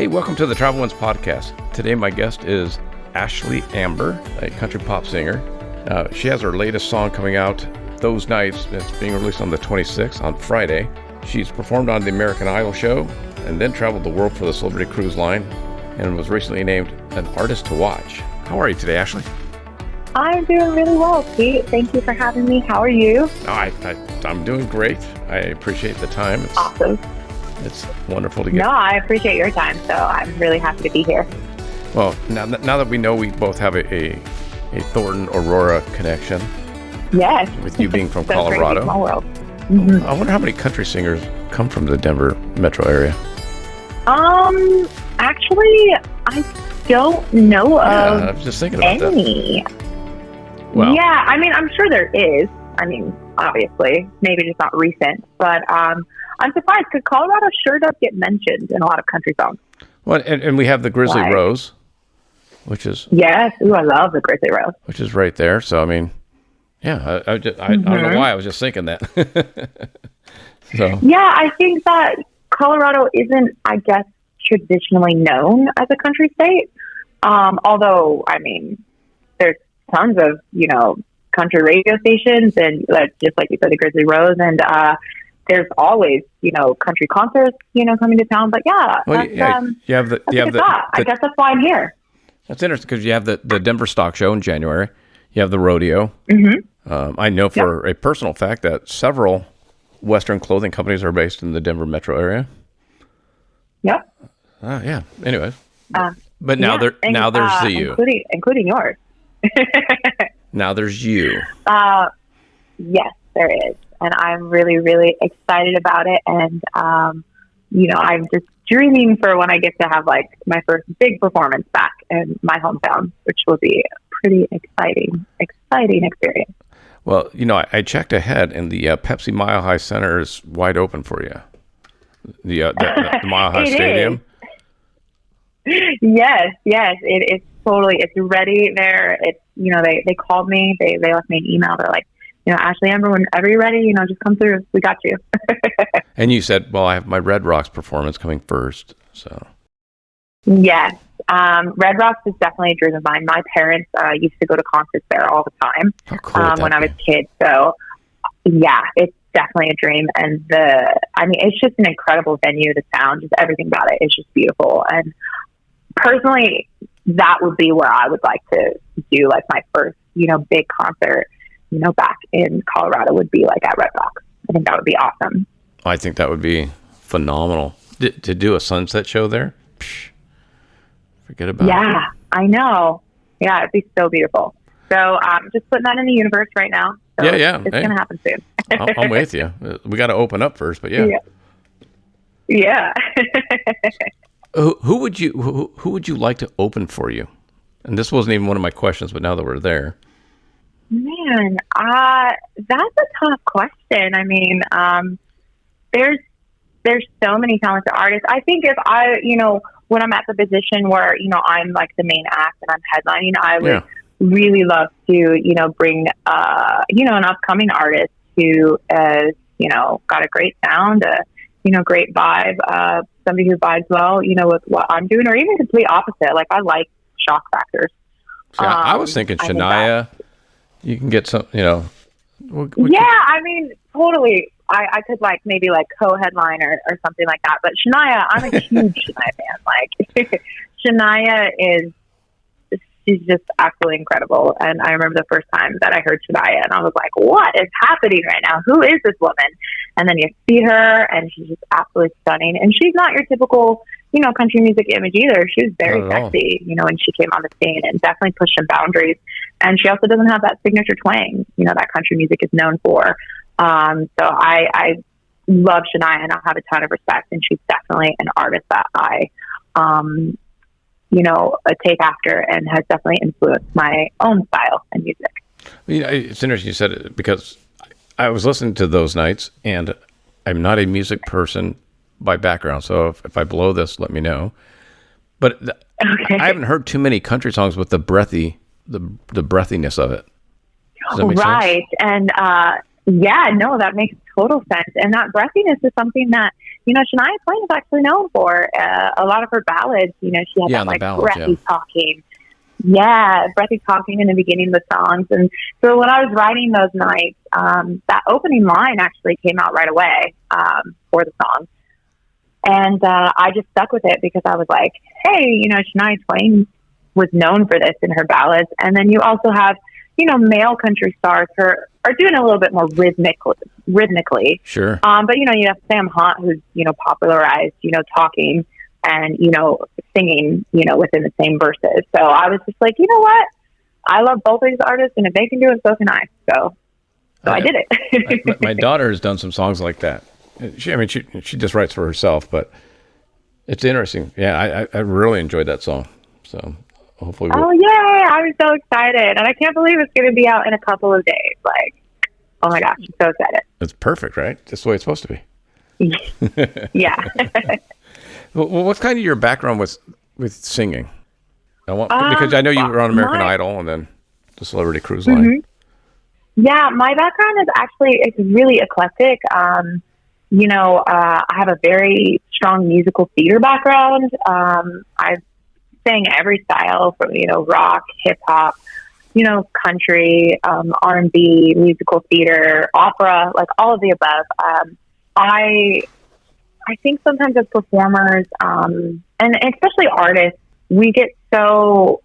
Hey, welcome to the Travel Ones podcast. Today my guest is Ashlie Amber, a country pop singer. She has her latest song coming out those nights. It's being released on the 26th, on Friday. She's performed on the American Idol show and then traveled the world for the Celebrity Cruise Line and was recently named an artist to watch. How are you today, Ashlie? I'm doing really well, Pete. Thank you for having me. How are you? I'm doing great. I appreciate the time. It's awesome. It's wonderful to get. No, I appreciate your time, so I'm really happy to be here. Well, now that we know we both have a Thornton Aurora connection. Yes. With you being from so Colorado. Crazy small world. Mm-hmm. I wonder how many country singers come from the Denver metro area. Actually, I don't know of I was just thinking about any. That. Well, yeah, I mean, I'm sure there is. I mean, obviously, maybe just not recent, but I'm surprised because Colorado sure does get mentioned in a lot of country songs. Well, and we have the Grizzly Rose, which is... Yes, ooh, I love the Grizzly Rose. Which is right there, so I mean, yeah, I don't know why, I was just thinking that. So. Yeah, I think that Colorado isn't, I guess, traditionally known as a country state, although, I mean, there's tons of, country radio stations, and just like you said, the Grizzly Rose, and there's always, country concerts, coming to town. But yeah, I guess that's why I'm here. That's interesting because you have the Denver Stock Show in January. You have the rodeo. Mm-hmm. I know for a personal fact that several Western clothing companies are based in the Denver metro area. Yep. Yeah. Anyways, but now there's you, including yours. Now there's you. Yes, there is. And I'm really, really excited about it. And, I'm just dreaming for when I get to have my first big performance back in my hometown, which will be a pretty exciting experience. Well, I checked ahead and the Pepsi Mile High Center is wide open for you. The Mile High Stadium. Yes, it is totally. It's ready there. It's they called me. They left me an email. They're like, Ashlie Amber, whenever you're ready, just come through. We got you. And you said, well, I have my Red Rocks performance coming first. So. Yes, Red Rocks is definitely a dream of mine. My parents used to go to concerts there all the time. How cool when I was a kid. So yeah, it's definitely a dream. And it's just an incredible venue. The sound, just everything about it is just beautiful. And personally, that would be where I would like to do my first, big concert, back in Colorado would be at Red Rocks. I think that would be awesome. I think that would be phenomenal. To do a sunset show there, forget about it. Yeah, I know. Yeah, it'd be so beautiful. So just putting that in the universe right now. So yeah. It's going to happen soon. I'm with you. We got to open up first, but yeah. Yeah. Who would you like to open for you? And this wasn't even one of my questions, but now that we're there. Man, that's a tough question. I mean, there's so many talented artists. I think if I, when I'm at the position where, I'm the main act and I'm headlining, I would really love to, bring, an upcoming artist who has, got a great sound, great vibe, somebody who vibes well, with what I'm doing, or even complete opposite. I like shock factors. I was thinking Shania. You can get some, I mean, totally. I could maybe co-headline or something like that. But Shania, I'm a huge Shania fan. Shania she's just absolutely incredible. And I remember the first time that I heard Shania and I was like, what is happening right now? Who is this woman? And then you see her and she's just absolutely stunning. And she's not your typical, country music image either. She was very sexy, when she came on the scene and definitely pushed some boundaries. And she also doesn't have that signature twang, that country music is known for. So I love Shania and I have a ton of respect. And she's definitely an artist that I, take after and has definitely influenced my own style and music. It's interesting you said it because I was listening to those nights and I'm not a music person by background. So if I blow this, let me know. But I haven't heard too many country songs with the breathiness of it. Does that make sense? And that makes total sense. And that breathiness is something that, Shania Twain is actually known for a lot of her ballads. She had that like ballads, breathy talking. Yeah, breathy talking in the beginning of the songs. And so when I was writing those nights, that opening line actually came out right away for the song. And I just stuck with it because I was like, hey, Shania Twain was known for this in her ballads. And then you also have, male country stars who are doing a little bit more rhythmically. Sure. But, you have Sam Hunt, who's, popularized, talking and, singing, within the same verses. So I was just like, you know what? I love both of these artists, and if they can do it, so can I. So I did it. my daughter has done some songs like that. She just writes for herself, but it's interesting. Yeah, I really enjoyed that song. So hopefully Oh, yay. I was so excited. And I can't believe it's going to be out in a couple of days. Like, oh my gosh, I'm so excited. It's perfect, right? Just the way it's supposed to be. Yeah. Well, what's kind of your background with singing? Because I know you were on American Idol and then the Celebrity Cruise Line. Mm-hmm. Yeah, my background is it's really eclectic. I have a very strong musical theater background. I've sang every style from, rock, hip hop, country, R&B, musical theater, opera, like all of the above. I think sometimes as performers, and especially artists, we get so,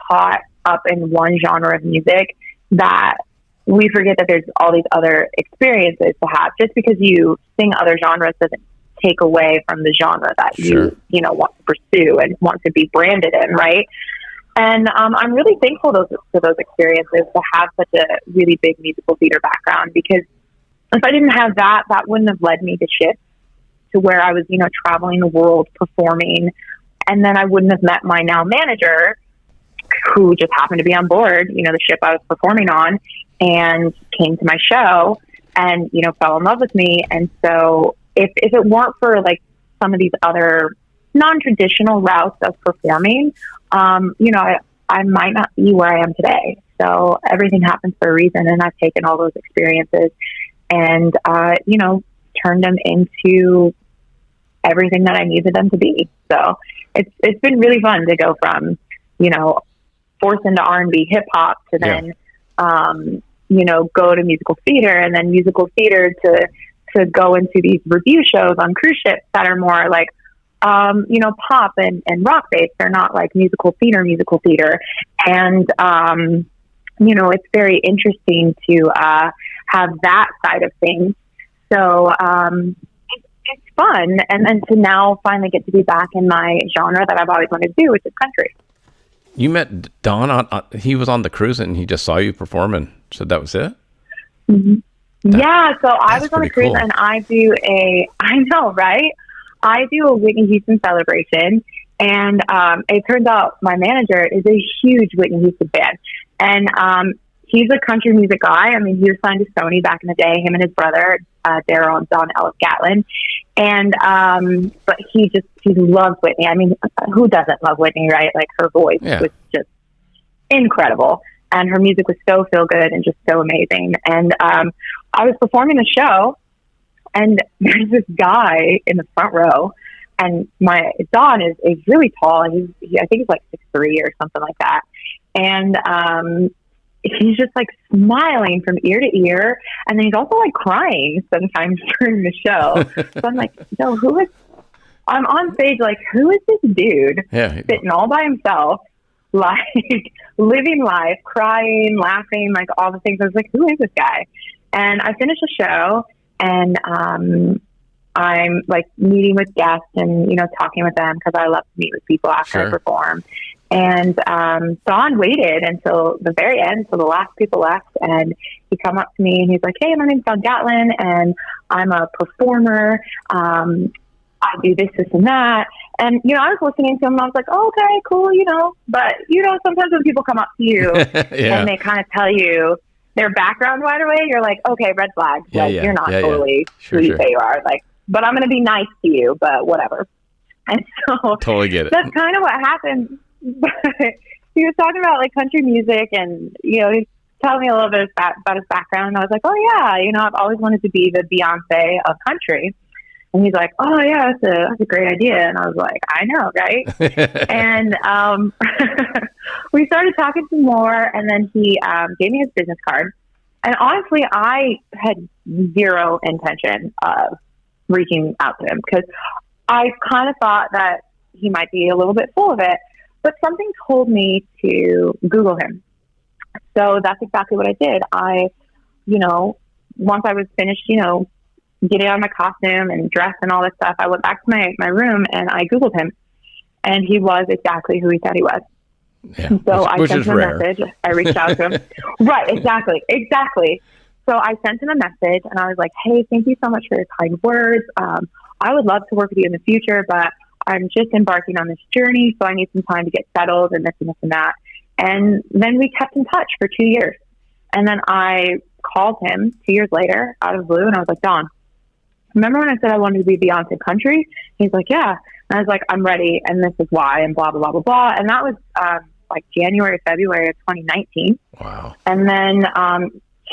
caught up in one genre of music that we forget that there's all these other experiences to have. Just because you sing other genres doesn't take away from the genre that Sure. you want to pursue and want to be branded in, right? And I'm really thankful for those experiences, to have such a really big musical theater background, because if I didn't have that wouldn't have led me to shift to where I was, traveling the world performing. And then I wouldn't have met my now manager, who just happened to be on board, the ship I was performing on, and came to my show and, fell in love with me. And so if it weren't for like some of these other non-traditional routes of performing, I might not be where I am today. So everything happens for a reason. And I've taken all those experiences and, turned them into everything that I needed them to be. So it's been really fun to go from, forced into R&B hip hop to then, go to musical theater, and then musical theater to go into these review shows on cruise ships that are more like, pop and rock based. They're not like musical theater. And, it's very interesting to have that side of things. So it's fun. And then to now finally get to be back in my genre that I've always wanted to do, which is country. You met Don he was on the cruise and he just saw you perform and said that was it? Mm-hmm. So I was on a cruise, cool. And I know, right? I do a Whitney Houston celebration, and it turns out my manager is a huge Whitney Houston fan. And he's a country music guy. I mean, he was signed to Sony back in the day, him and his brother, Daryl and Don Ellis Gatlin. And but he loves Whitney. I mean, who doesn't love Whitney, right? Like, her voice was just incredible. And her music was so feel good and just so amazing. And I was performing the show, and there's this guy in the front row, and Don is really tall. I think he's like 6'3" or something like that. And he's just like smiling from ear to ear. And then he's also like crying sometimes during the show. So I'm like, I'm on stage like, who is this dude sitting all by himself, like living life, crying, laughing, like all the things. I was like, who is this guy? And I finished the show, and I'm like meeting with guests and, talking with them, because I love to meet with people after I perform. And Don waited until the very end, until the last people left, and he come up to me and he's like, hey, my name's Don Gatlin, and I'm a performer. I do this, and that. And, I was listening to him, and I was like, oh, okay, cool, But, sometimes when people come up to you and they kind of tell you their background right away, you're like, okay, red flag. You're not totally who you say you are. Like, but I'm going to be nice to you, but whatever. And so totally get it. That's kind of what happened. But he was talking about like country music, and, he's telling me a little bit about his background. And I was like, oh yeah, I've always wanted to be the Beyonce of country. And he's like, oh yeah, that's a great idea. And I was like, I know, right? And we started talking some more, and then he gave me his business card. And honestly, I had zero intention of reaching out to him because I kind of thought that he might be a little bit full of it, but something told me to Google him. So that's exactly what I did. Once I was finished, getting on my costume and dress and all this stuff, I went back to my room and I Googled him, and he was exactly who he said he was. Yeah, so I sent him rare. a message. I reached out to him. Right, exactly. So I sent him a message and I was like, hey, thank you so much for your kind words. I would love to work with you in the future, but I'm just embarking on this journey, so I need some time to get settled and this and this and that. And then we kept in touch for 2 years. And then I called him 2 years later out of the blue, and I was like, Don, remember when I said I wanted to be Beyonce country? He's like, yeah. And I was like, I'm ready, and this is why, and blah, blah, blah, blah, blah. And that was like January, February of 2019. Wow. And then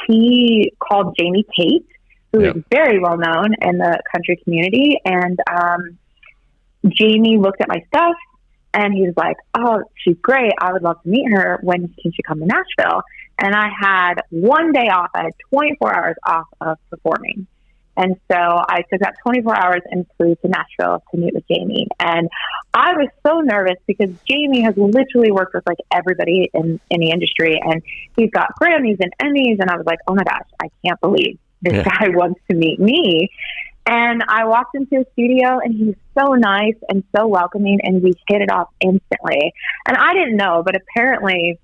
he called Jamie Tate, who is very well known in the country community. And Jamie looked at my stuff, and he was like, oh, she's great. I would love to meet her. When can she come to Nashville? And I had 1 day off. I had 24 hours off of performing. And so I took that 24 hours and flew to Nashville to meet with Jamie. And I was so nervous because Jamie has literally worked with like everybody in the industry, and he's got Grammys and Emmys. And I was like, oh my gosh, I can't believe this guy wants to meet me. And I walked into his studio, and he was so nice and so welcoming, and we hit it off instantly. And I didn't know, but apparently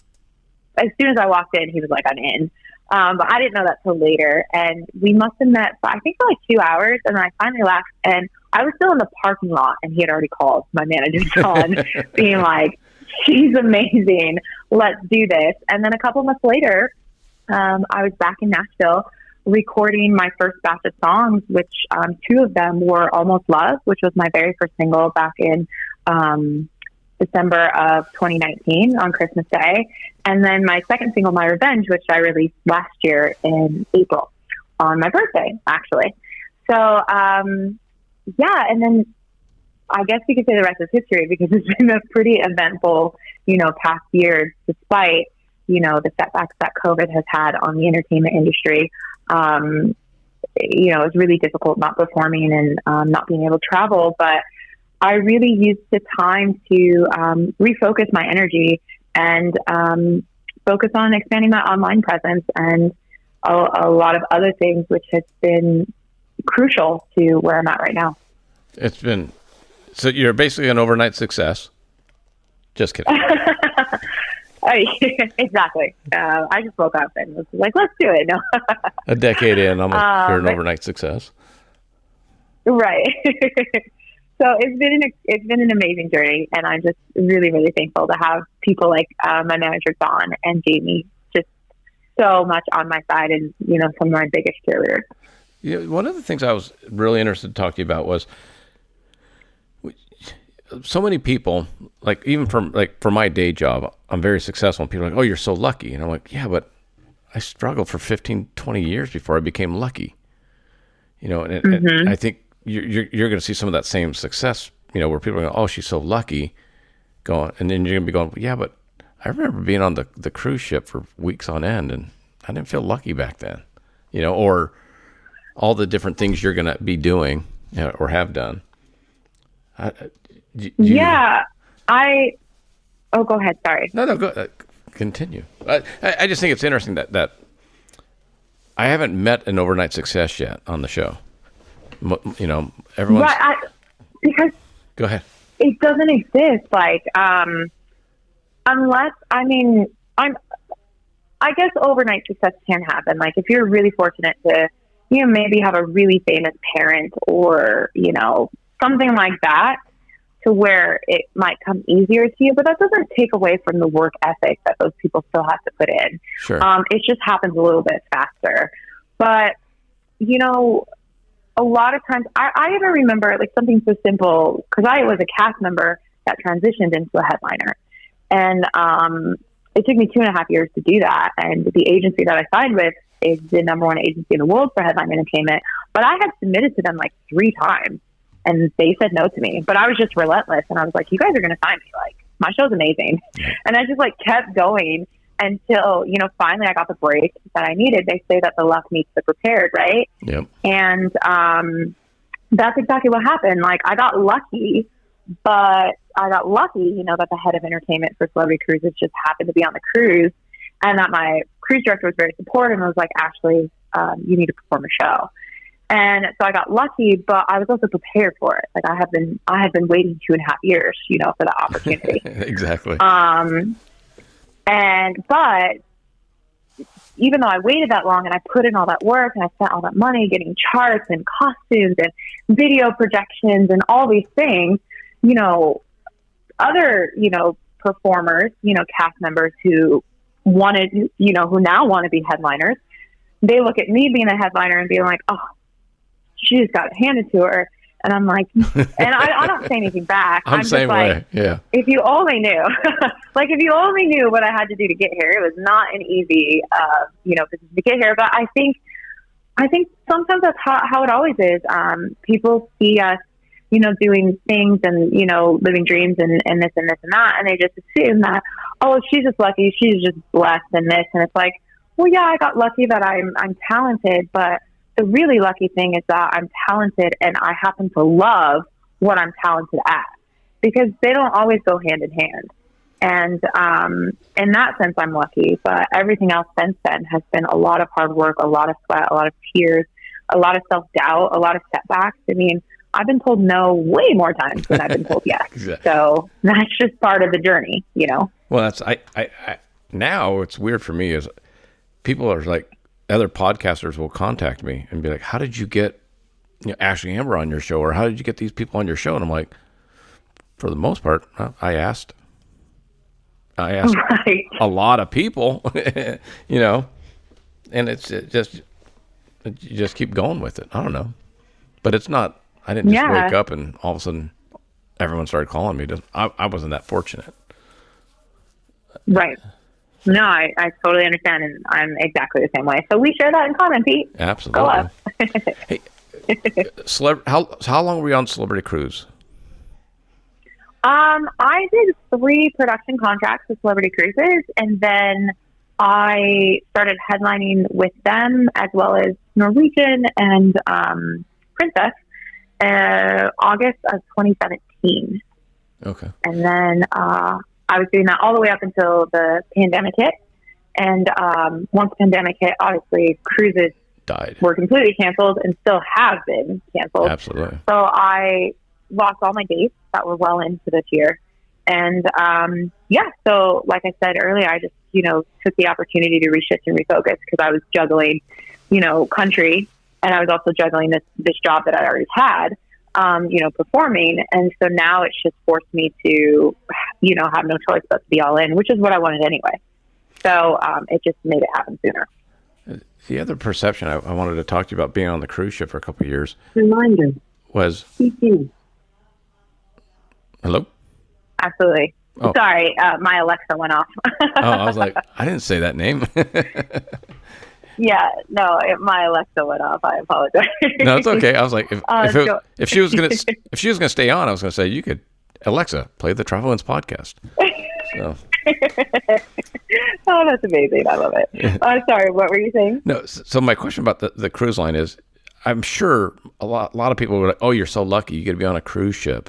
as soon as I walked in, he was like, I'm in. But I didn't know that till later. And we must have met, I think, for like 2 hours. And then I finally left, and I was still in the parking lot, and he had already called my manager, John, being like, she's amazing. Let's do this. And then a couple months later, I was back in Nashville recording my first batch of songs, which 2 of them were Almost Love, which was my very first single back in December of 2019 on Christmas Day. And then my second single, My Revenge, which I released last year in April on my birthday, actually. So, and then I guess you could say the rest is history, because it's been a pretty eventful, past year, despite, the setbacks that COVID has had on the entertainment industry. It's really difficult not performing and not being able to travel, but I really used the time to refocus my energy and focus on expanding my online presence and a lot of other things, which has been crucial to where I'm at right now. So you're basically an overnight success. Just kidding. Exactly. I just woke up and was like, let's do it. No. A decade in, you're an overnight success. Right. So it's been an amazing journey, and I'm just really, really thankful to have people like my manager Dawn and Jamie just so much on my side, and some of my biggest cheerleaders. Yeah, one of the things I was really interested to talk to you about was so many people, like even for my day job, I'm very successful, and people are like, oh, you're so lucky. And I'm like, yeah, but I struggled for 15, 20 years before I became lucky. And I think you're going to see some of that same success, where people are going, oh, she's so lucky, and then you're going to be going, yeah, but I remember being on the cruise ship for weeks on end, and I didn't feel lucky back then, or all the different things you're going to be doing or have done. Go ahead. Sorry. No, go continue. I just think it's interesting that I haven't met an overnight success yet on the show. Everyone's right. Because go ahead. It doesn't exist. Like, unless I guess overnight success can happen. Like, if you're really fortunate to, maybe have a really famous parent or something like that, to where it might come easier to you, but that doesn't take away from the work ethic that those people still have to put in. Sure. It just happens a little bit faster. But, a lot of times, I even remember like something so simple, because I was a cast member that transitioned into a headliner. And it took me 2.5 years to do that. And the agency that I signed with is the #1 agency in the world for headline entertainment. But I had submitted to them like 3 times and they said no to me. But I was just relentless, and I was like, you guys are going to sign me. Like, my show's amazing. And I just like kept going until, you know, finally I got the break that I needed. They say that the luck meets the prepared, right? Yep. And that's exactly what happened. Like, I got lucky, but I got lucky, you know, that the head of entertainment for Celebrity Cruises just happened to be on the cruise, and that my cruise director was very supportive and was like, Ashlie, you need to perform a show. And so I got lucky, but I was also prepared for it. Like, I had been waiting 2.5 years, you know, for the opportunity. Exactly. But even though I waited that long and I put in all that work and I spent all that money getting charts and costumes and video projections and all these things, you know, other, you know, performers, you know, cast members who wanted, you know, who now want to be headliners, they look at me being a headliner and being like, oh, she just got it handed to her. And I'm like, and I don't say anything back. I'm just same like, way. Yeah. If you only knew, like, if you only knew what I had to do to get here, it was not an easy, you know, position to get here. But I think sometimes that's how it always is. People see us, you know, doing things and, you know, living dreams and this and this and that. And they just assume that, oh, she's just lucky. She's just blessed in this. And it's like, well, yeah, I got lucky that I'm talented, but the really lucky thing is that I'm talented and I happen to love what I'm talented at, because they don't always go hand in hand. And in that sense, I'm lucky. But everything else since then has been a lot of hard work, a lot of sweat, a lot of tears, a lot of self-doubt, a lot of setbacks. I mean, I've been told no way more times than I've been told yes. Exactly. So that's just part of the journey, you know? Well, that's, I now it's weird for me is people are like, other podcasters will contact me and be like, how did you get, you know, Ashlie Amber on your show? Or how did you get these people on your show? And I'm like, for the most part, I asked right. a lot of people, you know, and you just keep going with it. I don't know, but it's not, I didn't just wake up and all of a sudden everyone started calling me. I wasn't that fortunate. Right. No, I totally understand, and I'm exactly the same way. So we share that in common, Pete. Absolutely. Go up. Hey, how long were you on Celebrity Cruise? I did 3 production contracts with Celebrity Cruises, and then I started headlining with them as well as Norwegian and Princess August of 2017. Okay. And then I was doing that all the way up until the pandemic hit. And once the pandemic hit, obviously cruises died, were completely canceled and still have been canceled. Absolutely. So I lost all my dates that were well into this year. And so like I said earlier, I just, you know, took the opportunity to reshift and refocus because I was juggling, you know, country, and I was also juggling this job that I already had. You know, performing. And so now it's just forced me to, you know, have no choice but to be all in, which is what I wanted anyway. So it just made it happen sooner. The other perception I wanted to talk to you about being on the cruise ship for a couple of years was... Hello? Absolutely. Oh. Sorry, my Alexa went off. I was like, I didn't say that name. Yeah, no, my Alexa went off. I apologize. No, it's okay. I was like, if she was gonna stay on, I was gonna say you could, Alexa, play the Travel Ins podcast. So. Oh, that's amazing! I love it. Sorry, what were you saying? No, so my question about the cruise line is, I'm sure a lot of people were like, "Oh, you're so lucky, you get to be on a cruise ship."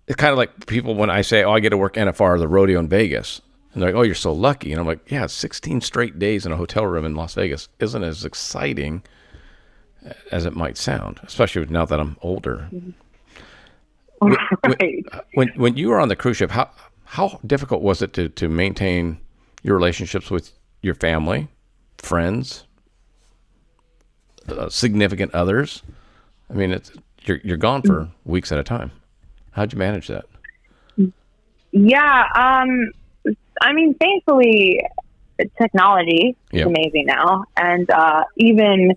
It's kind of like people when I say, "Oh, I get to work NFR, the rodeo in Vegas." And they're like, oh, you're so lucky. And I'm like, yeah, 16 straight days in a hotel room in Las Vegas isn't as exciting as it might sound, especially now that I'm older. Right. When you were on the cruise ship, how difficult was it to maintain your relationships with your family, friends, significant others? I mean, you're gone for weeks at a time. How'd you manage that? Yeah, I mean, thankfully, technology is amazing now. And even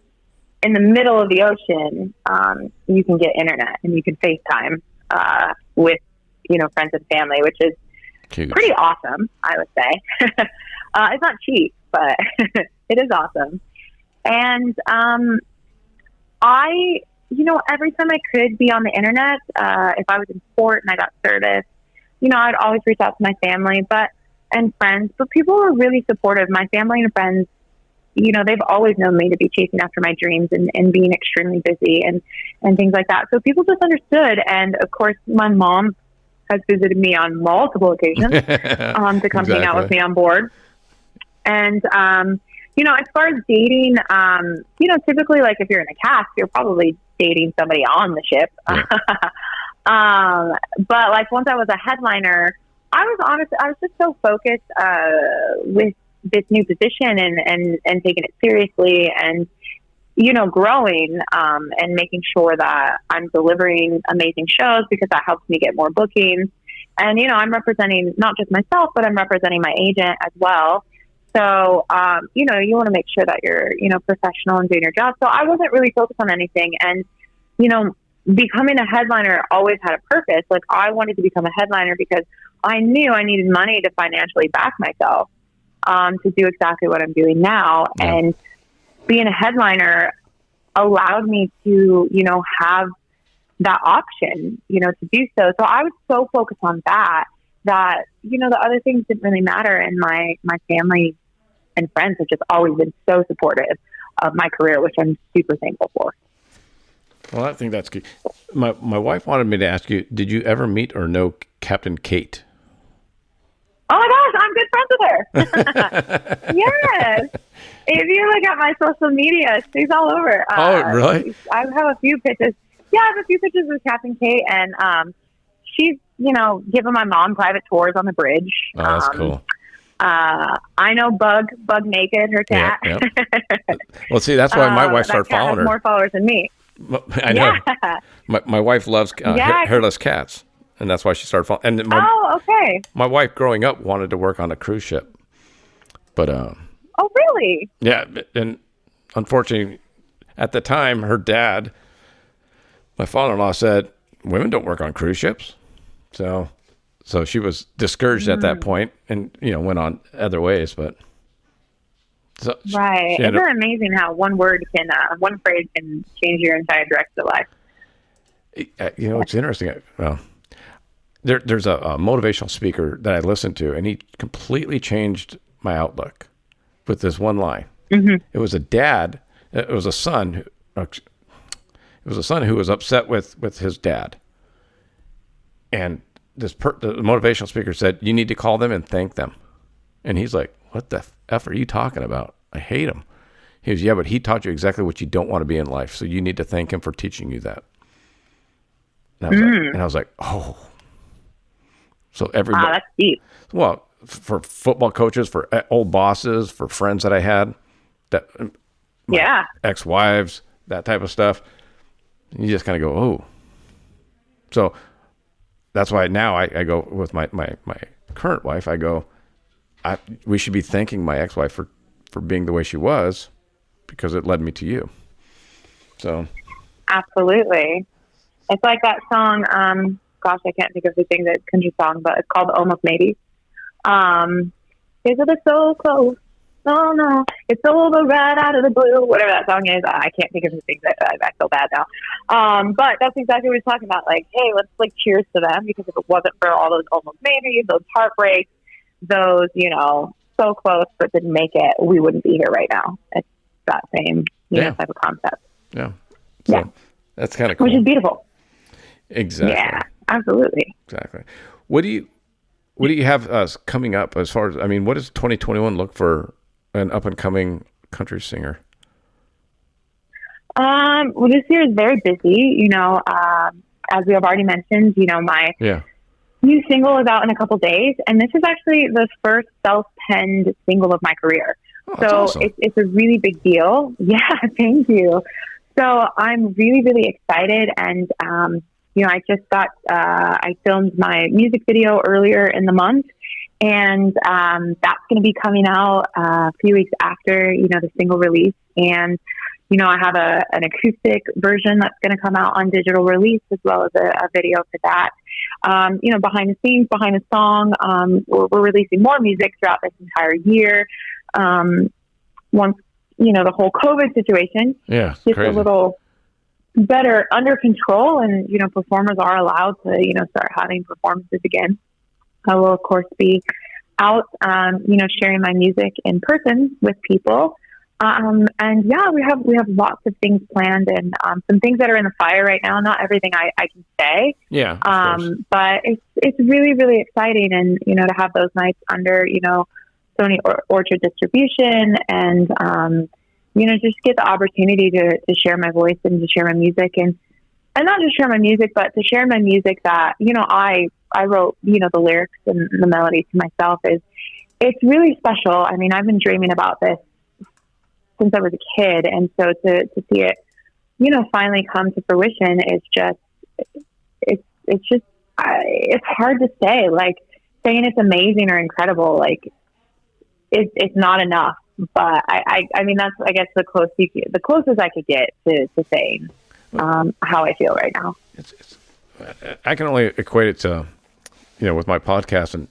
in the middle of the ocean, you can get internet and you can FaceTime with, you know, friends and family, which is pretty awesome, I would say. It's not cheap, but it is awesome. And I every time I could be on the internet, if I was in sport and I got service, I'd always reach out to my family, and friends, but people were really supportive. My family and friends, they've always known me to be chasing after my dreams and being extremely busy and things like that. So people just understood. And of course, my mom has visited me on multiple occasions to come hang out with me on board. And, as far as dating, typically, like, if you're in a cast, you're probably dating somebody on the ship. Yeah. But like, once I was a headliner, I was just so focused with this new position and taking it seriously and, growing and making sure that I'm delivering amazing shows, because that helps me get more bookings. And, I'm representing not just myself, but I'm representing my agent as well. So, you want to make sure that you're, professional and doing your job. So I wasn't really focused on anything. And, becoming a headliner always had a purpose. Like, I wanted to become a headliner because I knew I needed money to financially back myself to do exactly what I'm doing now. Yeah. And being a headliner allowed me to, have that option, to do so. So I was so focused on that, the other things didn't really matter. And my family and friends have just always been so supportive of my career, which I'm super thankful for. Well, I think that's good. My wife wanted me to ask you, did you ever meet or know Captain Kate? Oh my gosh, I'm good friends with her. Yes. If you look at my social media, she's all over. Oh, really? I have a few pictures. Yeah, I have a few pictures with Captain Kate, and she's, giving my mom private tours on the bridge. Oh, that's cool. I know Bug Naked, her cat. Yep. Well, see, that's why my wife started following her. More followers than me. I know. Yeah. My wife loves hairless cats, and that's why she started following. And okay. My wife, growing up, wanted to work on a cruise ship, but oh, really? Yeah, and unfortunately, at the time, her dad, my father-in-law, said women don't work on cruise ships, so she was discouraged at that point, and went on other ways, but. So right. Isn't it amazing how one phrase can change your entire direction of life? It's interesting. Well, there's a motivational speaker that I listened to, and he completely changed my outlook with this one line. Mm-hmm. It was a son who was upset with his dad. And the motivational speaker said, you need to call them and thank them. And he's like, what the F are you talking about? I hate him. He goes, yeah, but he taught you exactly what you don't want to be in life. So you need to thank him for teaching you that. And I was like, oh. So everybody. Wow, that's deep. Well, for football coaches, for old bosses, for friends that I had, ex-wives, that type of stuff. You just kind of go, oh. So that's why now I go with my current wife. I go, we should be thanking my ex-wife for being the way she was, because it led me to you. So. Absolutely. It's like that song, gosh, I can't think of the thing, that country song, but it's called Almost Maybe. Is it so close? Oh no, it's over right out of the blue. Whatever that song is, I can't think of the things. I feel bad now. But that's exactly what we're talking about. Like, hey, let's cheers to them, because if it wasn't for all those almost maybes, those heartbreaks, those, so close but didn't make it, we wouldn't be here right now. It's that same, type of concept. Yeah. So that's kind of cool. Which is beautiful. Exactly. Yeah, absolutely. Exactly. What do you have coming up as far as, what does 2021 look for an up and coming country singer? Well, this year is very busy, as we have already mentioned, my new single is out in a couple days, and this is actually the first self-penned single of my career. Oh, so awesome. It's a really big deal. Yeah, thank you. So I'm really, really excited. And, I just I filmed my music video earlier in the month, and that's going to be coming out a few weeks after, the single release. And, I have an acoustic version that's going to come out on digital release, as well as a video for that. Behind the scenes, behind the song, we're releasing more music throughout this entire year. Once, the whole COVID situation, just crazy. A little better under control, and performers are allowed to start having performances again. I will of course be out sharing my music in person with people, and yeah, we have lots of things planned, and some things that are in the fire right now. Not everything I can say, but it's really, really exciting, and to have those nights under Sony Orchard distribution, and just get the opportunity to share my voice and to share my music, and not just share my music, but to share my music that, I wrote, the lyrics and the melody to myself. It's really special. I mean, I've been dreaming about this since I was a kid. And so to see it, finally come to fruition is just, it's hard to say, like saying it's amazing or incredible. Like it's not enough, but I mean, that's, I guess the closest I could get to saying how I feel right now. I can only equate it to, with my podcast, and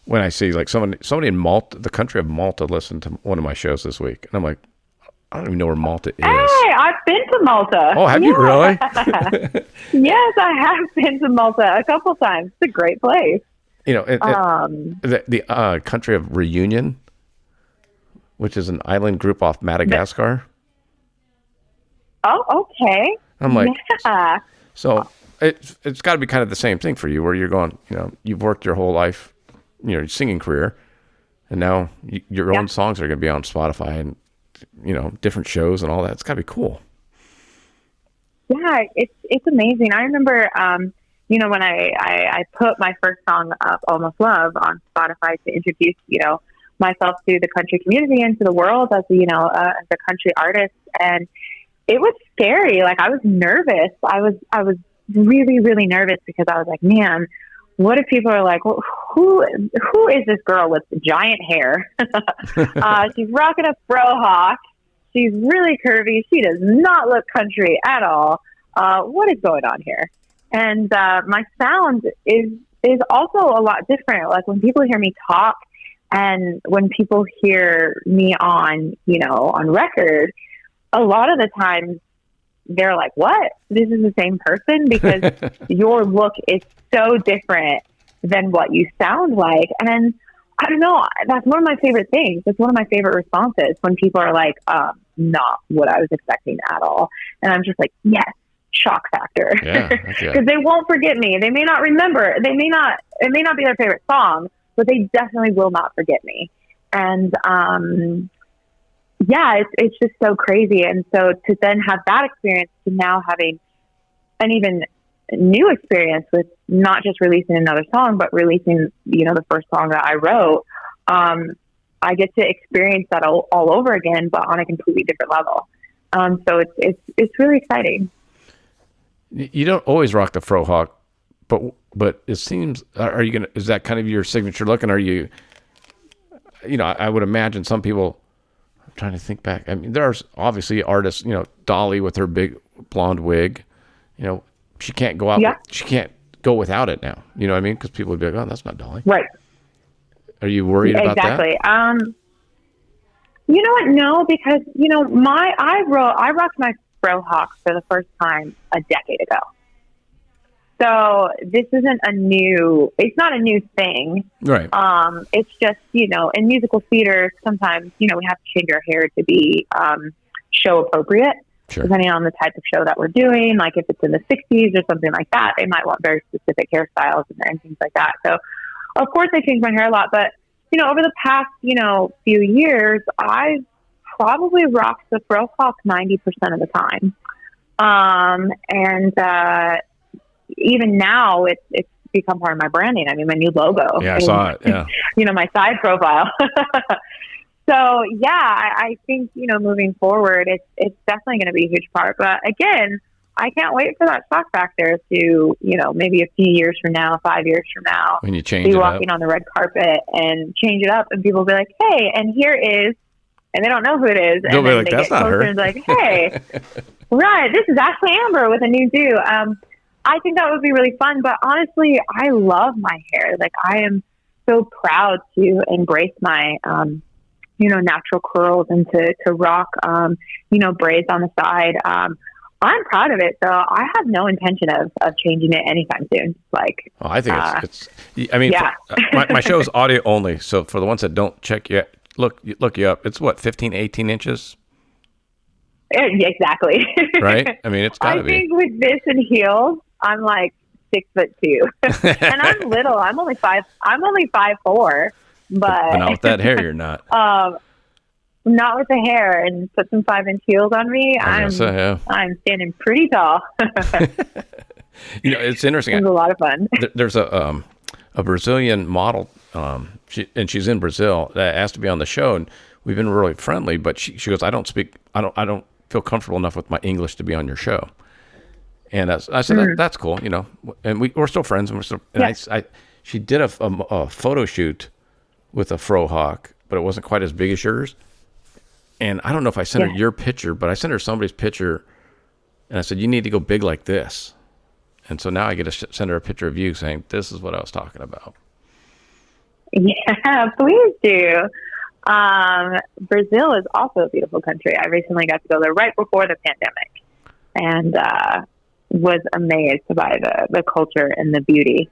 when I see like somebody in Malta, the country of Malta, listened to one of my shows this week, and I'm like, I don't even know where Malta is. Hey, I've been to Malta. Oh, have you really? Yes, I have been to Malta a couple times. It's a great place. The country of Reunion, which is an island group off Madagascar. Oh, okay. I'm like, yeah. So it's got to be kind of the same thing for you, where you're going, you've worked your whole life, your singing career, and now your own songs are going to be on Spotify and, different shows and all that. It's got to be cool. Yeah, it's amazing. I remember, when I put my first song up, Almost Love, on Spotify to introduce, myself to the country community and to the world as a country artist. And it was scary. Like, I was nervous. I was really, really nervous, because I was like, man, what if people are like, well, who is this girl with giant hair? She's rocking a fro hawk. She's really curvy. She does not look country at all. What is going on here? And my sound is also a lot different. Like, when people hear me talk, and when people hear me on record, a lot of the times they're like, what? This is the same person? Because your look is so different than what you sound like. And I don't know, that's one of my favorite things. It's one of my favorite responses, when people are like, not what I was expecting at all. And I'm just like, yes, shock factor. Because they won't forget me. They may not remember. It may not be their favorite song, but they definitely will not forget me. And, yeah, it's just so crazy. And so to then have that experience, to now having an even new experience with not just releasing another song, but releasing, the first song that I wrote, I get to experience that all over again, but on a completely different level. So it's really exciting. You don't always rock the fro hawk, but it seems, is that kind of your signature look? And are you, I would imagine some people, trying to think back. I mean, there's obviously artists, Dolly with her big blonde wig, she can't go out. Yeah. She can't go without it now. You know what I mean? Because people would be like, oh, that's not Dolly. Right. Are you worried about that? Exactly. You know what? No, because, I rocked my fro hawk for the first time a decade ago. So this isn't it's not a new thing. Right. It's just, in musical theater, sometimes, we have to change our hair to be show appropriate, depending on the type of show that we're doing. Like, if it's in the 60s or something like that, they might want very specific hairstyles and things like that. So, of course, I changed my hair a lot. But, over the past, few years, I've probably rocked the fro hawk 90% of the time. Even now, it's become part of my branding. I mean, my new logo. Yeah, I saw it. Yeah. My side profile. So, yeah, I think, moving forward, it's definitely going to be a huge part. But again, I can't wait for that shock factor to, maybe a few years from now, 5 years from now, when you change be it walking on the red carpet and change it up, and people will be like, hey, and here is, and they don't know who it is. They'll and be then like, they that's get not closer her. and like, hey, right, this is Ashlie Amber with a new do. I think that would be really fun, but honestly, I love my hair. Like, I am so proud to embrace my, natural curls, and to rock, braids on the side. I'm proud of it, so I have no intention of changing it anytime soon. Like, Oh, I think it's. I mean, yeah. my show is audio only, so for the ones that don't check yet, look you up. It's what, 15, 18 inches, Exactly. right? I mean, it's gotta be. I think with this and heels, I'm like 6'2", and I'm little. I'm only 5'4", but not with that hair, you're not. Not with the hair, and put some 5-inch heels on me. I'm standing pretty tall. It's interesting. It's a lot of fun. There's a Brazilian model, she's in Brazil, that asked to be on the show, and we've been really friendly. But she goes, I don't feel comfortable enough with my English to be on your show. And I said, that's cool, and we're still friends, and she did a photo shoot with a fro hawk, but it wasn't quite as big as yours. And I don't know if I sent her your picture, but I sent her somebody's picture, and I said, you need to go big like this. And so now I get to send her a picture of you saying, this is what I was talking about. Yeah, please do. Brazil is also a beautiful country. I recently got to go there right before the pandemic, and was amazed by the culture and the beauty.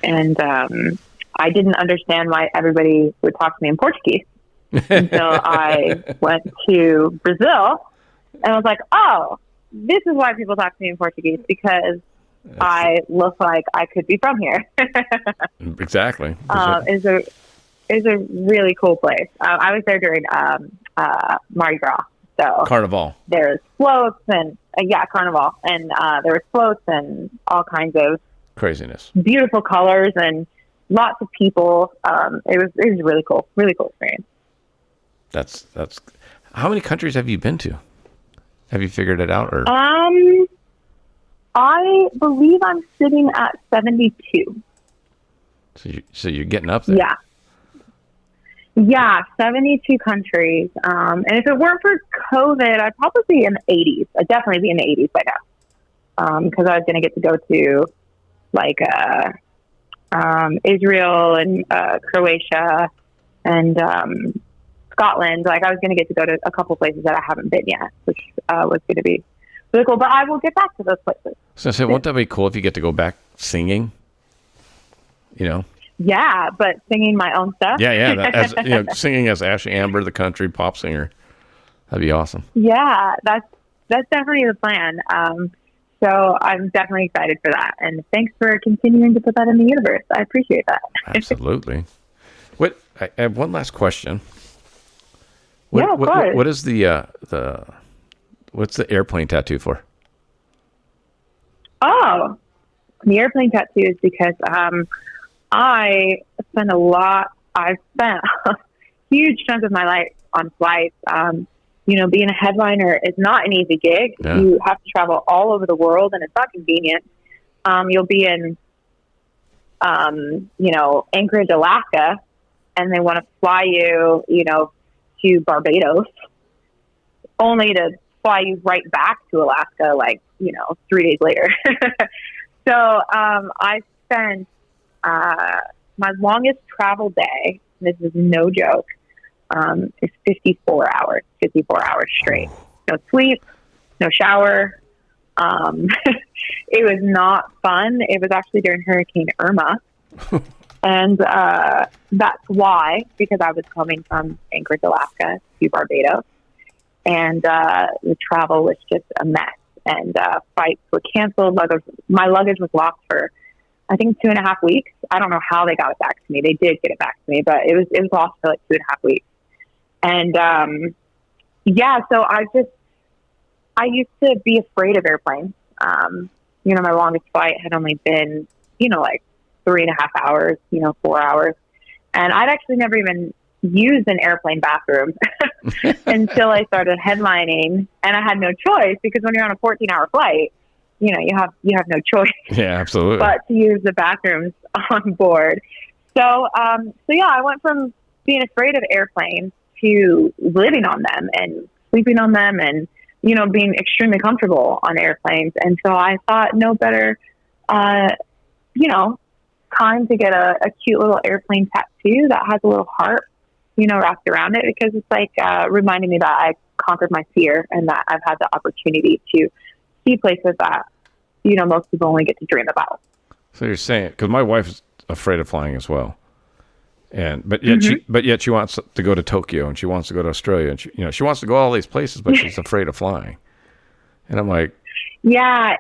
And I didn't understand why everybody would talk to me in Portuguese until I went to Brazil, and I was like, oh, this is why people talk to me in Portuguese, because I look like I could be from here. Exactly. It's a really cool place. I was there during Mardi Gras. So Carnival. There's floats and Carnival, and there were floats and all kinds of craziness, beautiful colors, and lots of people. It was really cool experience. That's how many countries have you been to? Have you figured it out, or? I believe I'm sitting at 72. So you're getting up there. Yeah, 72 countries. And if it weren't for COVID, I'd probably be in the 80s. I'd definitely be in the 80s by now. Because I was going to get to go to like Israel and Croatia and Scotland. Like, I was going to get to go to a couple places that I haven't been yet, which was going to be really cool. But I will get back to those places. So won't that be cool if you get to go back singing? Yeah, but singing my own stuff. Yeah. Singing as Ashlie Amber, the country pop singer. That'd be awesome. Yeah, that's definitely the plan. So I'm definitely excited for that. And thanks for continuing to put that in the universe. I appreciate that. Absolutely. I have one last question. Of course. What is what's the airplane tattoo for? Oh, the airplane tattoo is because I've spent a huge chunk of my life on flights. Being a headliner is not an easy gig. Yeah. You have to travel all over the world, and it's not convenient. You'll be in, Anchorage, Alaska, and they want to fly you, to Barbados, only to fly you right back to Alaska, 3 days later. So I spent my longest travel day, this is no joke, is 54 hours straight. No sleep, no shower. It was not fun. It was actually during Hurricane Irma. And that's why, because I was coming from Anchorage, Alaska to Barbados. And the travel was just a mess. And flights were canceled. My luggage was lost for, I think, 2.5 weeks. I don't know how they got it back to me. They did get it back to me, but it was lost for 2.5 weeks. And so I used to be afraid of airplanes. My longest flight had only been, 3.5 hours, 4 hours. And I'd actually never even used an airplane bathroom until I started headlining, and I had no choice, because when you're on a 14-hour flight, you have no choice. Yeah, absolutely. But to use the bathrooms on board. So, I went from being afraid of airplanes to living on them and sleeping on them and, being extremely comfortable on airplanes. And so I thought no better, time to get a cute little airplane tattoo that has a little heart, wrapped around it, because it's like reminding me that I conquered my fear and that I've had the opportunity to see places that, most people only get to dream about. So you're saying, because my wife's afraid of flying as well. But yet she wants to go to Tokyo, and she wants to go to Australia, and she wants to go all these places, but she's afraid of flying. And I'm like, yeah.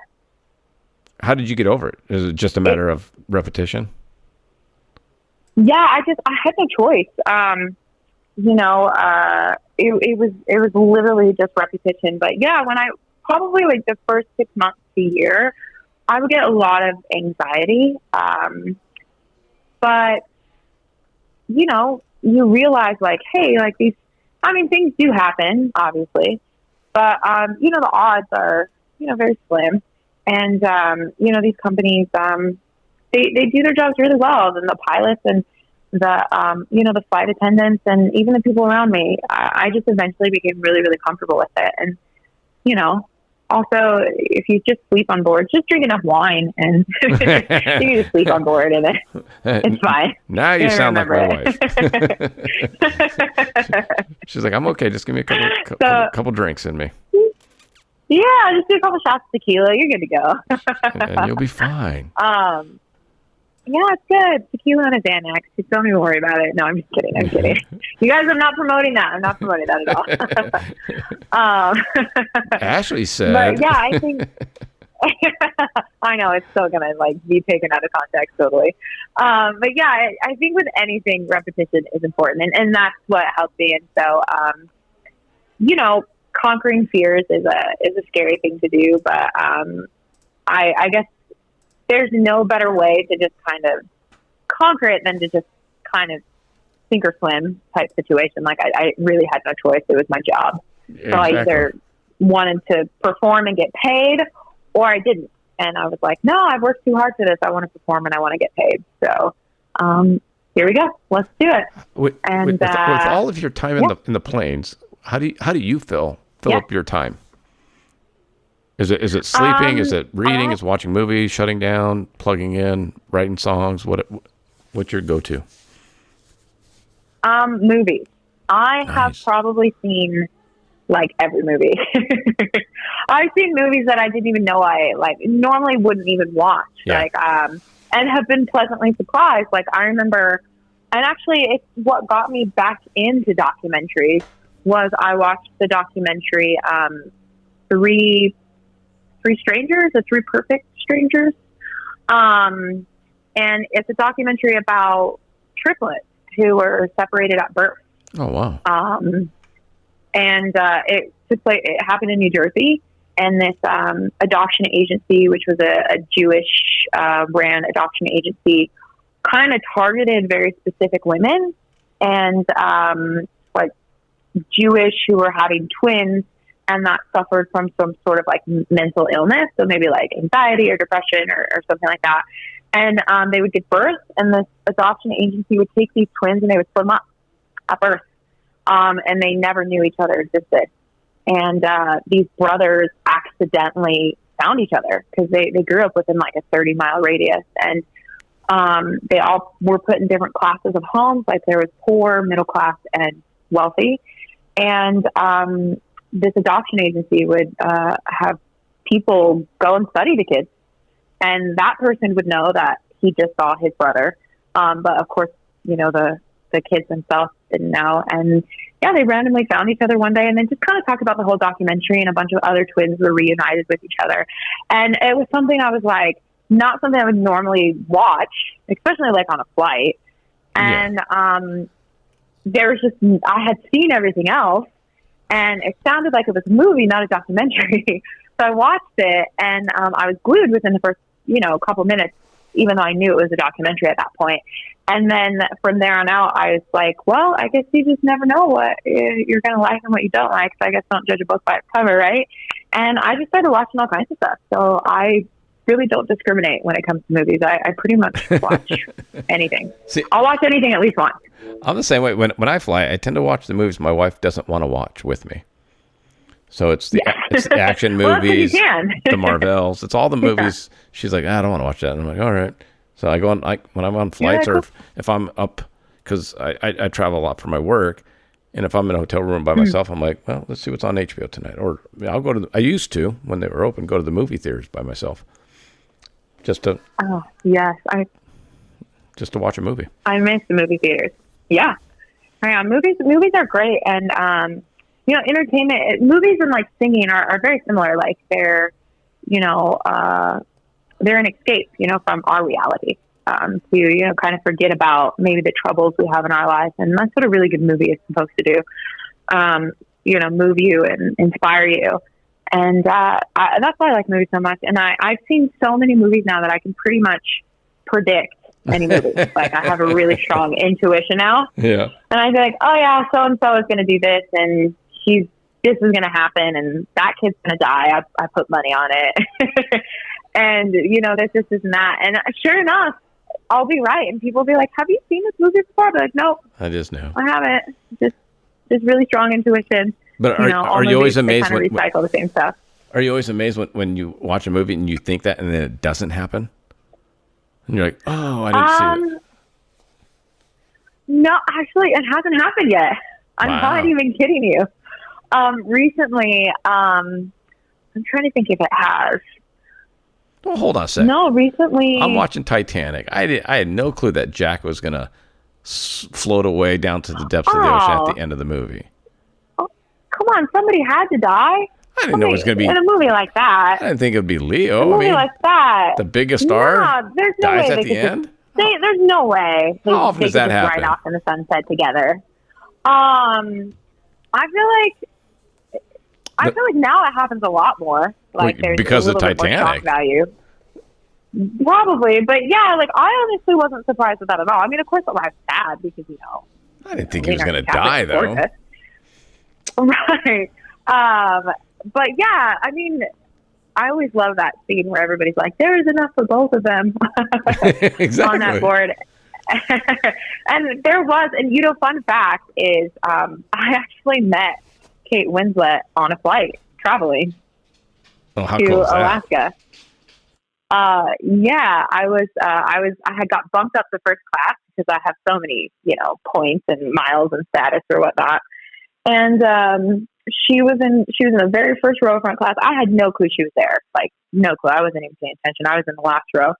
How did you get over it? Is it just a matter of repetition? Yeah, I had no choice. It was literally just repetition. But yeah, when I probably like the first 6 months to a year, I would get a lot of anxiety. But you realize like, hey, like things do happen, obviously, but, the odds are, very slim. And, these companies, they do their jobs really well. And the pilots and the flight attendants and even the people around me, I just eventually became really, really comfortable with it. And, also, if you just sleep on board, just drink enough wine and you can just sleep on board and it's fine. Now you sound like my wife. She's like, I'm okay. Just give me a couple drinks in me. Yeah, just do a couple shots of tequila. You're good to go. And you'll be fine. Yeah, it's good. Tequila and a Xanax. Just don't even worry about it. No, I'm just kidding. I'm kidding. You guys, I'm not promoting that. I'm not promoting that at all. Ashlie said. But yeah, I think. I know it's still gonna be taken out of context totally. But yeah, I think with anything, repetition is important, and that's what helped me. And so, conquering fears is a scary thing to do, but I guess there's no better way to just kind of conquer it than to just kind of sink or swim type situation. Like I really had no choice. It was my job. Exactly. So I either wanted to perform and get paid or I didn't. And I was like, no, I've worked too hard for this. I want to perform and I want to get paid. So here we go. Let's do it. With all of your time in the planes, how do you fill up your time? Is it sleeping? Is it reading? Is it watching movies? Shutting down? Plugging in? Writing songs? What's your go-to? Movies. I have probably seen every movie. I've seen movies that I didn't even know I normally wouldn't even watch. Yeah. And have been pleasantly surprised. I remember, and actually, it's what got me back into documentaries was I watched the documentary Three Strangers, or Three Perfect Strangers. And it's a documentary about triplets who were separated at birth. Oh, wow. It happened in New Jersey, and this adoption agency, which was a Jewish ran adoption agency, kind of targeted very specific women and Jewish who were having twins and that suffered from some sort of mental illness. So maybe anxiety or depression or something like that. And they would give birth, and this adoption agency would take these twins and they would split them up at birth. And they never knew each other existed. And these brothers accidentally found each other because they grew up within a 30-mile radius. And they all were put in different classes of homes. There was poor, middle class, and wealthy. And this adoption agency would have people go and study the kids. And that person would know that he just saw his brother. But of course, the kids themselves didn't know. And yeah, they randomly found each other one day and then just kind of talked about the whole documentary, and a bunch of other twins were reunited with each other. And it was something I was not something I would normally watch, especially on a flight. And there was just, I had seen everything else and it sounded like it was a movie, not a documentary. So I watched it and I was glued within the first, couple minutes, even though I knew it was a documentary at that point. And then from there on out, I was like, well, I guess you just never know what you're going to like and what you don't like. So I guess don't judge a book by its cover, right? And I just started watching all kinds of stuff. So I really don't discriminate when it comes to movies. I pretty much watch anything. See, I'll watch anything at least once. I'm the same way. When I fly, I tend to watch the movies my wife doesn't want to watch with me. So it's the action movies, the Marvels. It's all the movies. Yeah. She's like, I don't want to watch that. And I'm like, all right. So I go on when I'm on flights or if I'm up, because I travel a lot for my work, And if I'm in a hotel room by myself, I'm like, well, let's see what's on HBO tonight. Or I'll go to, I used to, when they were open, go to the movie theaters by myself. Just to yes, just to watch a movie. I miss the movie theaters. Yeah. Movies are great. And, entertainment, movies and like singing are very similar. Like they're an escape, from our reality, to, kind of forget about maybe the troubles we have in our lives. And that's what a really good movie is supposed to do. Move you and inspire you. And, that's why I like movies so much. And I've seen so many movies now that I can pretty much predict any movie. Like I have a really strong intuition now. Yeah. And I'd be like, oh yeah, so-and-so is going to do this and this is going to happen and that kid's going to die. I put money on it. And, there's this and that. And sure enough, I'll be right. And people will be like, have you seen this movie before? I'll be like, nope. I just know. I haven't. Just really strong intuition. But are you always amazed when recycle the same stuff? Are you always amazed when you watch a movie and you think that and then it doesn't happen? And you're like, oh, I didn't see it. No, actually, it hasn't happened yet. I'm not even kidding you. Recently, I'm trying to think if it has. Well, hold on a second. No, recently. I'm watching Titanic. I had no clue that Jack was going to float away down to the depths of the ocean at the end of the movie. Oh, come on, somebody had to die. I didn't know it was going to be in a movie like that. I didn't think it would be Leo. A movie like that, the biggest star there's no dies way at the end. There's no way How often does that happen? Ride off in the sunset together. I feel like now it happens a lot more. Like there's because a of little bit more Titanic shock value. Probably, but yeah, like I honestly wasn't surprised with that at all. I mean, of course, I was sad because I didn't think he was going to die though. Right. But yeah, I mean, I always love that scene where everybody's like, there is enough for both of them exactly. on that board. And there was, and fun fact is, I actually met Kate Winslet on a flight traveling how to cool is that? Alaska. Yeah, I had got bumped up to first class because I have so many, points and miles and status or whatnot. And, she was in the very first row of front class. I had no clue she was there. Like no clue. I wasn't even paying attention. I was in the last row.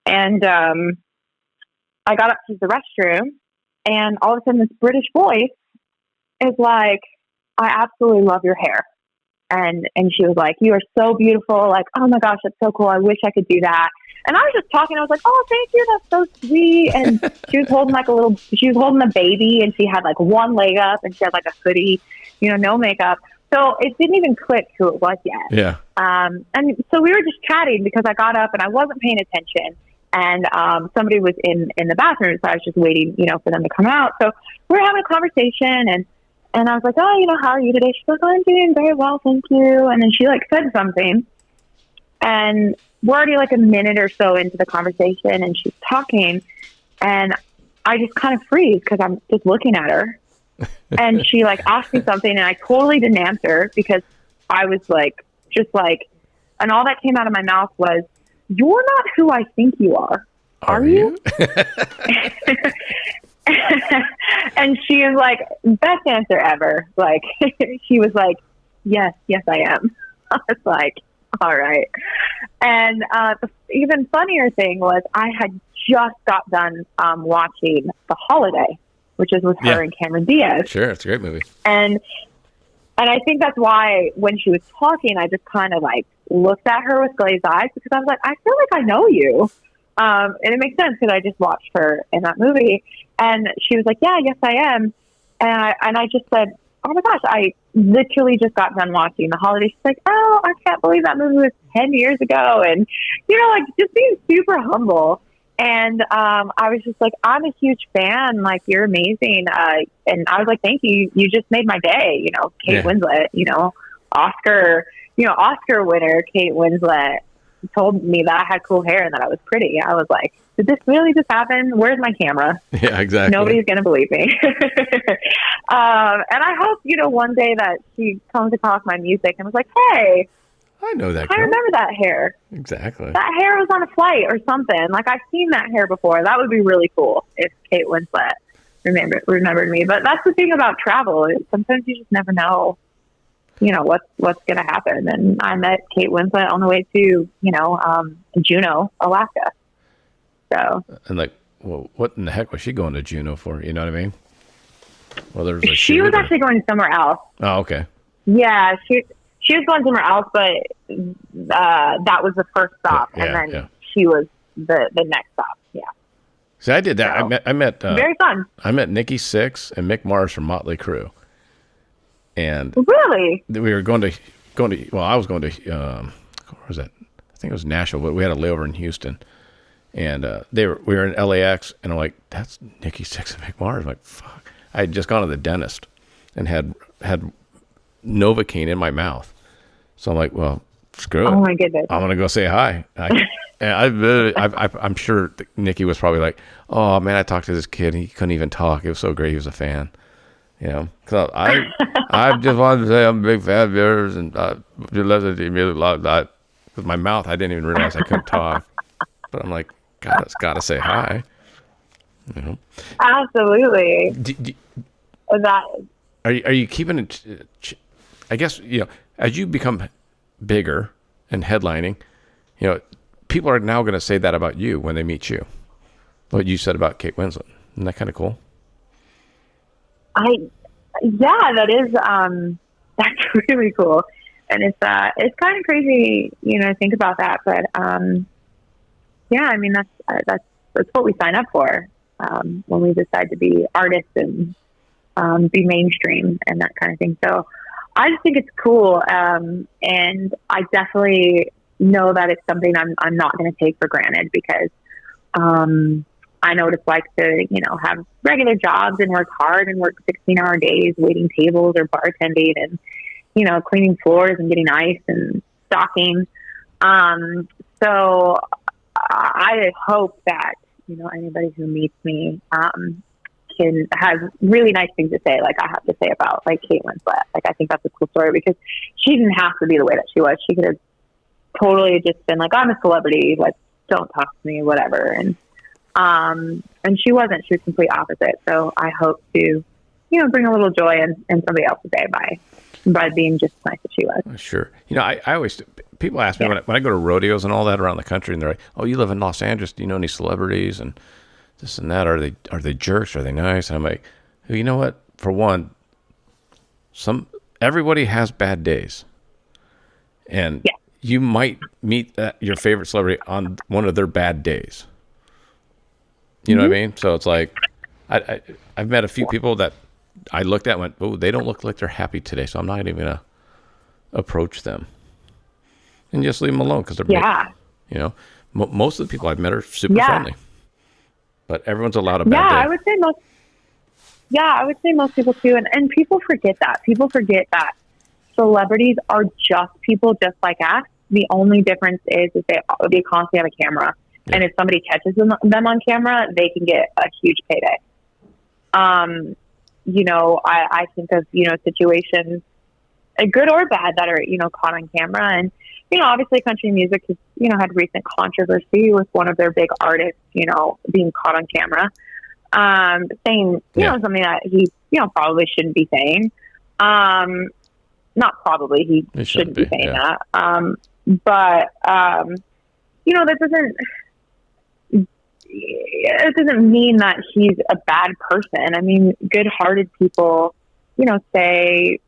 And, I got up to the restroom and all of a sudden this British voice is like, I absolutely love your hair. And she was like, you are so beautiful. Like, oh my gosh, that's so cool. I wish I could do that. And I was just talking. I was like, oh, thank you. That's so sweet. And she was holding a baby and she had like one leg up and she had like a hoodie, no makeup. So it didn't even click who it was yet. Yeah. And so we were just chatting because I got up and I wasn't paying attention. And somebody was in the bathroom. So I was just waiting, for them to come out. So we were having a conversation and I was like, oh, how are you today? She's like, oh, I'm doing very well, thank you. And then she like said something and we're already like a minute or so into the conversation and she's talking and I just kind of freeze because I'm just looking at her and she like asked me something and I totally didn't answer because I was like, just like, and all that came out of my mouth was, you're not who I think you are. Are you? And she was like, best answer ever. Like, she was like, yes, I am. I was like, all right. And the even funnier thing was I had just got done watching The Holiday, which is with her and Cameron Diaz. Sure, it's a great movie. And I think that's why when she was talking, I just kind of like looked at her with glazed eyes because I was like, I feel like I know you. And it makes sense because I just watched her in that movie. And she was like, yeah, yes, I am. And I just said, oh my gosh, I literally just got done watching The Holiday. She's like, oh, I can't believe that movie was 10 years ago. And, like just being super humble. And I was just like, I'm a huge fan. Like, you're amazing. And I was like, thank you. You just made my day. Kate Winslet, Oscar winner Kate Winslet told me that I had cool hair and that I was pretty. I was like, did this really just happen? Where's my camera? Yeah, exactly. Nobody's going to believe me. And I hope, one day that she comes across my music and was like, hey, I know that girl. I remember that hair. Exactly. That hair was on a flight or something. Like, I've seen that hair before. That would be really cool if Kate Winslet remembered me. But that's the thing about travel. Sometimes you just never know, what's going to happen. And I met Kate Winslet on the way to, Juneau, Alaska. So. And like, well, what in the heck was she going to Juneau for? You know what I mean? Well, there was a she was actually going somewhere else. Oh, okay. Yeah, she was going somewhere else, but that was the first stop, and then she was the next stop. Yeah. See, I did that. So, I met very fun. I met Nikki Sixx and Mick Mars from Motley Crue, and really, we were going to. Well, I was going to. Where was that? I think it was Nashville, but we had a layover in Houston, and we were in LAX, and I'm like, that's Nikki Sixx and Mick Mars. I'm like, fuck. I had just gone to the dentist and had Novocaine in my mouth. So I'm like, well, screw it. Oh my goodness. I'm going to go say hi. I'm sure Nikki was probably like, oh man, I talked to this kid. He couldn't even talk. It was so great. He was a fan. Cause I just wanted to say I'm a big fan of yours and you listen to me a lot. With my mouth, I didn't even realize I couldn't talk. But I'm like, God, it's got to say hi. Absolutely. Are you keeping it? I guess as you become bigger and headlining, people are now going to say that about you when they meet you. What you said about Kate Winslet, isn't that kind of cool? That is that's really cool, and it's kind of crazy, to think about that. But I mean that's what we sign up for. When we decide to be artists and be mainstream and that kind of thing. So I just think it's cool. And I definitely know that it's something I'm not going to take for granted because I know what it's like to, have regular jobs and work hard and work 16-hour days waiting tables or bartending and, cleaning floors and getting ice and stocking. So I hope that, anybody who meets me can have really nice things to say, like I have to say about like Kate Winslet. Like I think that's a cool story because she didn't have to be the way that she was. She could have totally just been like, I'm a celebrity, like don't talk to me, whatever. And she wasn't. She was complete opposite. So I hope to, bring a little joy in somebody else's day by being just as nice as she was. Sure. I always, people ask me when I go to rodeos and all that around the country and they're like, oh, you live in Los Angeles. Do you know any celebrities and this and that? Are they jerks? Are they nice? And I'm like, well, you know what? For one, everybody has bad days. And you might meet your favorite celebrity on one of their bad days. You know what I mean? So it's like, I've met a few people that I looked at and went, oh, they don't look like they're happy today, so I'm not even going to approach them. And just leave them alone because they're most of the people I've met are super friendly. But everyone's allowed a bad day. I would say most people too. And people forget that. People forget that celebrities are just people just like us. The only difference is they constantly have a camera. Yeah. And if somebody catches them on camera, they can get a huge payday. I think of, situations, good or bad, that are, caught on camera. And, obviously country music has, had recent controversy with one of their big artists, being caught on camera, saying, something that he, probably shouldn't be saying. Not probably, he shouldn't be saying that. But it doesn't mean that he's a bad person. I mean, good-hearted people, say,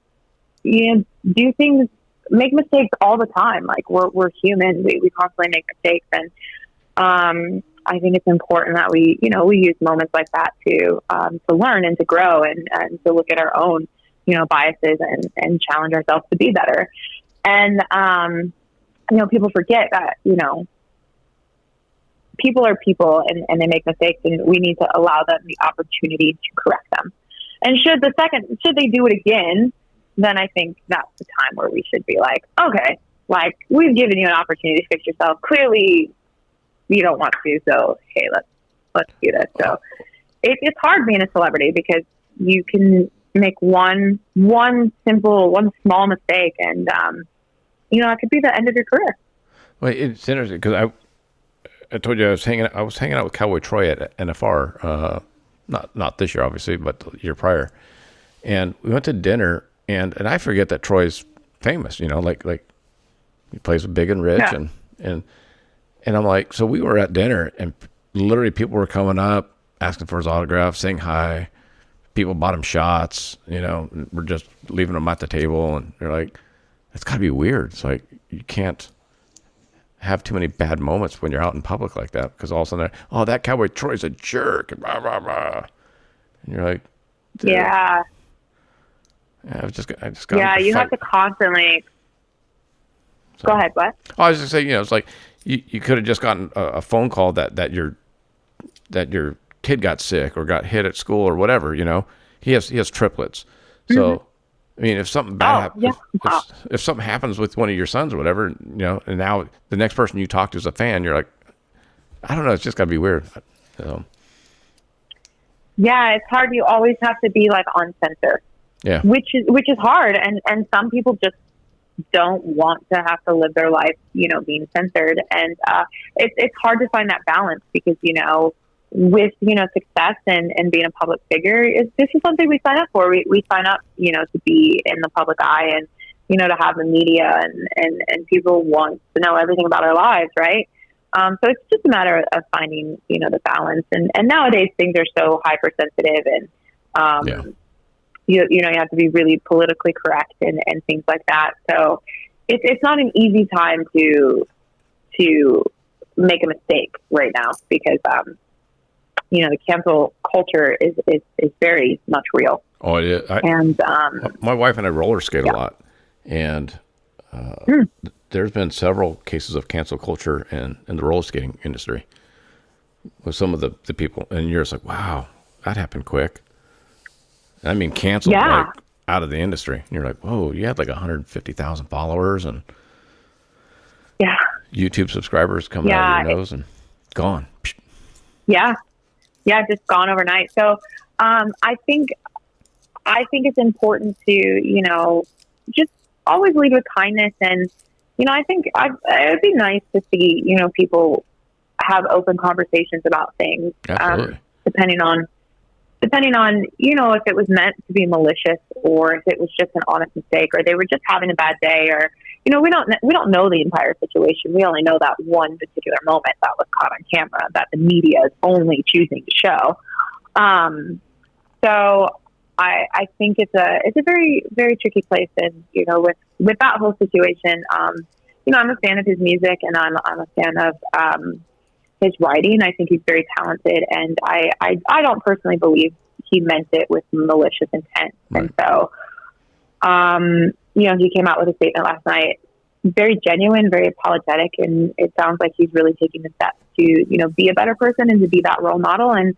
do things, make mistakes all the time. Like we're human. We constantly make mistakes. And, I think it's important that we use moments like that to learn and to grow and to look at our own, biases and challenge ourselves to be better. And, people forget that, people are people and they make mistakes, and we need to allow them the opportunity to correct them. And should they do it again, then I think that's the time where we should be like, okay, like we've given you an opportunity to fix yourself. Clearly you don't want to, so hey, let's do this. So it's hard being a celebrity because you can make one small mistake and it could be the end of your career. Well, it's interesting because I told you I was hanging out with Cowboy Troy at NFR not this year, obviously, but the year prior. And we went to dinner, and I forget that Troy's famous, like he plays with Big and Rich, Yeah. and I'm like, so we were at dinner, and literally people were coming up, asking for his autograph, saying hi. People bought him shots, we're just leaving him at the table, and they're like, it's got to be weird. It's like, you can't have too many bad moments when you're out in public like that, because all of a sudden, oh, that Cowboy Troy's a jerk, and blah, blah, blah. And you're like, dude. Yeah. I just got. Yeah, you have to constantly. So, go ahead. What? I was just saying, it's like you could have just gotten a phone call that your kid got sick or got hit at school or whatever. He has triplets, so. Mm-hmm. I mean, if something bad happens, yeah. if something happens with one of your sons or whatever, and now the next person you talk to is a fan, you're like, I don't know, it's just got to be weird. So. Yeah, it's hard. You always have to be like on center. Yeah. Which is hard, and some people just don't want to have to live their life, being censored, and it's hard to find that balance because with success and being a public figure, this is something we sign up for. We sign up, to be in the public eye and to have the media and people want to know everything about our lives, right? So it's just a matter of finding the balance, and nowadays things are so hypersensitive and you have to be really politically correct and things like that. So it's not an easy time to make a mistake right now because the cancel culture is very much real. Oh, yeah. And my wife and I roller skate a lot, and there's been several cases of cancel culture in the roller skating industry with some of the people, and you're just like, wow, that happened quick. I mean, canceled like out of the industry. And you're like, whoa, you had like 150,000 followers and YouTube subscribers coming out of your nose and gone. Yeah, just gone overnight. So I think it's important to just always lead with kindness, and I think it would be nice to see people have open conversations about things. Absolutely. Depending on if it was meant to be malicious or if it was just an honest mistake or they were just having a bad day, or we don't know the entire situation. We only know that one particular moment that was caught on camera that the media is only choosing to show. So I think it's a very, very tricky place, and with that whole situation, I'm a fan of his music, and I'm a fan of his writing. I think he's very talented, and I don't personally believe he meant it with malicious intent. Right. And so, he came out with a statement last night, very genuine, very apologetic, and it sounds like he's really taking the steps to, be a better person and to be that role model. And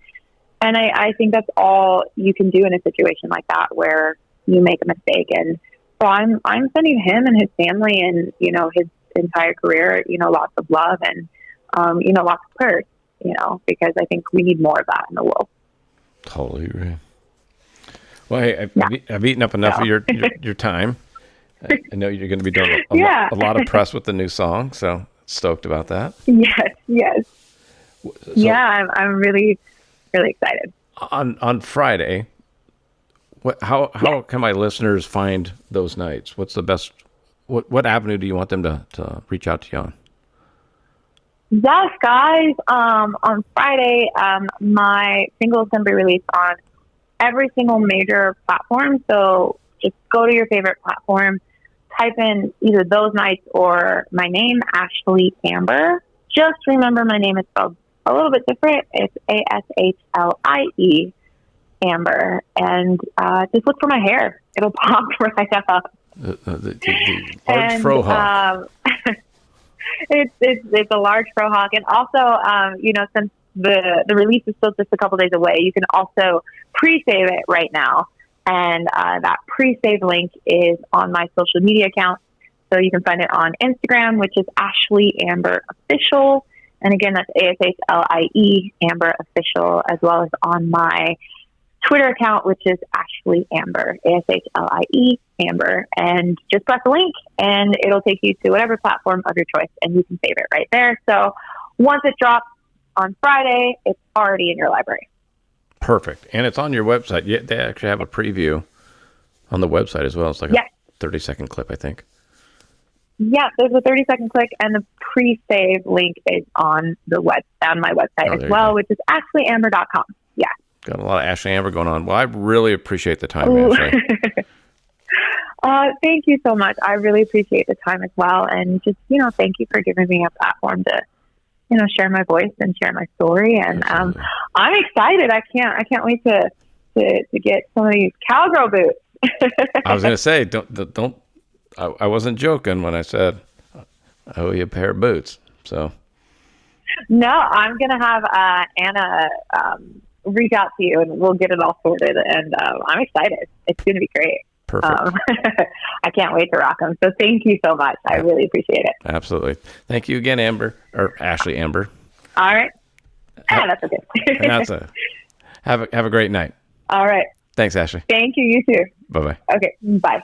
I think that's all you can do in a situation like that where you make a mistake. And so I'm sending him and his family and, his entire career, lots of love and, lots of prayers, because I think we need more of that in the world. Totally agree. Well, hey, I've eaten up enough of your time. I know you're going to be doing a lot of press with the new song, so stoked about that. Yes. So, I'm really, really excited. On Friday, how can my listeners find those nights? What's the best? What avenue do you want them to reach out to you on? Yes, guys. On Friday, my single is going to be released on every single major platform. So just go to your favorite platform, type in either those nights or my name, Ashlie Amber. Just remember my name is spelled a little bit different. It's Ashlie Amber. And just look for my hair. It'll pop right up. The large fro hawk. It's a large fro hawk, and also since the release is still just a couple days away, you can also pre-save it right now, and that pre-save link is on my social media account, so you can find it on Instagram, which is Ashlie Amber Official, and again that's ASHLIE Amber Official, as well as on my Twitter account, which is Ashlie Amber, ASHLIE Amber, and just press the link and it'll take you to whatever platform of your choice and you can save it right there. So once it drops on Friday, it's already in your library. Perfect. And it's on your website. Yeah, they actually have a preview on the website as well. It's like a 30-second clip, I think. Yeah, there's a 30-second clip, and the pre-save link is on my website as well, which is ashlieamber.com. Yeah. Got a lot of Ashlie Amber going on. Well, I really appreciate the time, Ashlie. Thank you so much. I really appreciate the time as well. And just, thank you for giving me a platform to, share my voice and share my story. And I'm excited. I can't wait to get some of these cowgirl boots. I was going to say, don't. I wasn't joking when I said I owe you a pair of boots. So. No, I'm going to have Anna reach out to you, and we'll get it all sorted. And I'm excited. It's going to be great. Perfect. I can't wait to rock them. So thank you so much. I really appreciate it. Absolutely. Thank you again, Ashlie Amber. All right. That's okay. Have a great night. All right. Thanks, Ashlie. Thank you. You too. Bye-bye. Okay. Bye.